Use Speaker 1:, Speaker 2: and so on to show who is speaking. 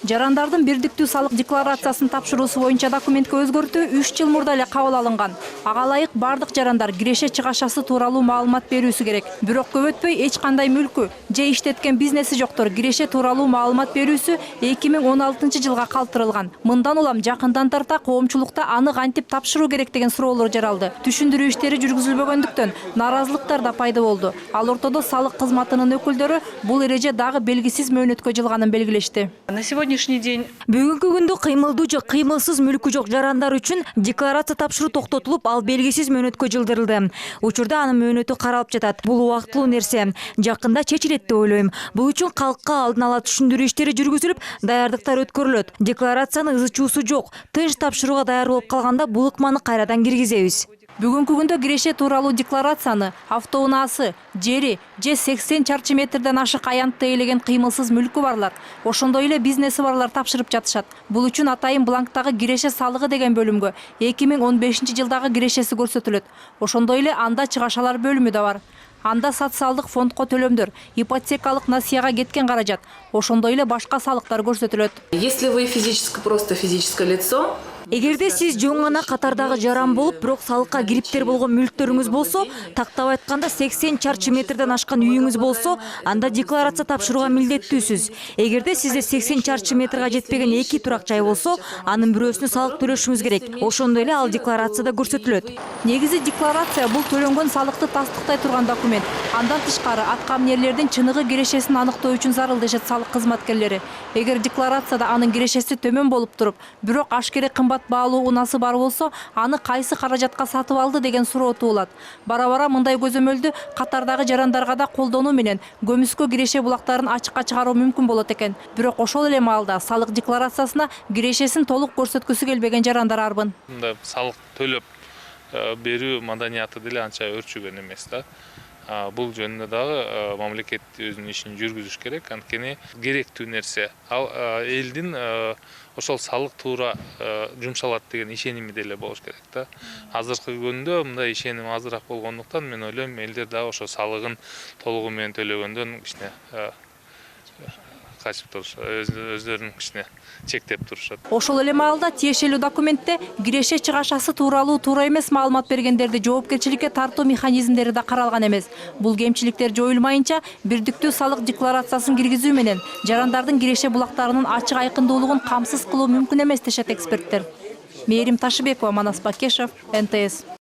Speaker 1: Жарандардын бирдиктүү салык декларациясын тапшыруусу боюнча документке өзгөртүү 3 жыл мурда эле кабыл алынган. Ага ылайык бардык жарандар киреше чыгашасы тууралуу маалымат берүүсү керек. Бирок көп өтпөй эч кандай мүлкү же иштеткен бизнеси жоктор киреше тууралуу маалымат берүүсү 2016 жылга калтырылган. Мындан улам жакындан тарта коомчулукта аны кантип тапшыруу керек деген суроолор жаралды. Түшүндүрүү иштери жүргүзүлбөгөндүктөн нааразылыктар да пайда болду. Ал ортодо салык кызматынын өкүлдөрү бул эреже дагы белгисиз мөөнөткө жылганын белгилешти.
Speaker 2: На сегодняшний день
Speaker 3: Бүгүнкү күндө кыймылдуу же кыймылсыз мүлкү жок жарандар үчүн декларация тапшыруу токтотулуп, ал белгисиз мөөнөткө жылдырылды. Учурда анын мөөнөтү каралып жатат. Бул убактылуу нерсе. Жакында чечилет деп ойлойм. Бул үчүн калкка алдын ала түшүндүрүү иштери жүргүзүлүп, даярдыктар өткөрүлөт. Декларациянын ызычуусу жок. Тынч тапшырууга даяр болуп калганда бул ыкманы кайрадан киргизебиз.
Speaker 1: Бүгүнкү күндө киреше тууралуу декларацияны автоунаасы, жери же 80 чарчы метрден ашык аянтты ээлеген кыймылсыз мүлкү барлар, ошондой эле бизнеси барлар тапшырып жатышат. Бул үчүн атайын бланктагы киреше салыгы деген бөлүмгө 2015 жылдагы кирешеси көрсөтүлөт. Ошондой эле анда чыгашалар бөлүмү да бар. Анда социалдык фондко төлөмдөр, ипотекалык насыяга кеткен каражат, ошондой эле башка салыктар көрсөтүлөт.
Speaker 2: если вы просто физическое лицо,
Speaker 3: Эгерде сиз жөн гана катардагы жаран болуп, бирок салыкка кириптер болгон мүлктөрүңүз болсо, тактап айтканда 80 чарчы метрден ашкан үйүңүз болсо, анда декларация тапшырууга милдеттүүсүз. Эгерде сизде 80 чарчы метрге жетпеген 2 турак жай болсо, анын бирөөсүнө салык төлөшүңүз керек. Ошондой эле ал декларацияда көрсөтүлөт.
Speaker 1: Негизи декларация бул төлөнгөн салыкты тастыктай турган документ. Андан тышкары аткаминерлердин чыныгы кирешесин аныктоо үчүн зарыл дешет салык кызматкерлери. Эгер декларацияда анын кирешеси төмөн болуп туруп, бирок ашкере кымбат баалуу унасы бар болсо, аны кайсы каражатка сатып алды деген суроо туулат. Бара-бара мындай көзөмөлдү катардагы жарандарга да колдонуу менен көмүскө киреше булактарын ачыкка чыгаруу мүмкүн болот экен. Бирок ошол эле маалда салык декларациясына кирешесин толук көрсөткүсү келбеген жарандар арбын.
Speaker 4: Салык төлөп берүү маданияты деле анча өрчүгөн эмес да. Бул жөнүндө дагы мамлекет өзүнүн ишин жүргүзүш керек. Анткени керектүү нерсе. Ал элдин ошол салык туура жумшалат деген ишеними деле болуш керек да. Азыркы күндө мындай ишеним азыраак болгондуктан мен ойлойм элдер дагы ошо салыгын толугу менен төлөгөндөн кичине качып турушат, өздөрүн кичине чектеп турушат.
Speaker 1: Ошол эле маалда тиешелүү документте киреше чыгашасы тууралуу туура эмес маалымат бергендерди жоопкерчиликке тартуу механизмдери да каралган эмес. Бул кемчиликтер жоюлмайынча бирдиктүү салык декларациясын киргизүү менен жарандардын киреше булактарынын ачык айкындуулугун камсыз кылуу мүмкүн эмес дешет эксперттер. Мээрим Ташыбекова, Манас Бакешев, НТС.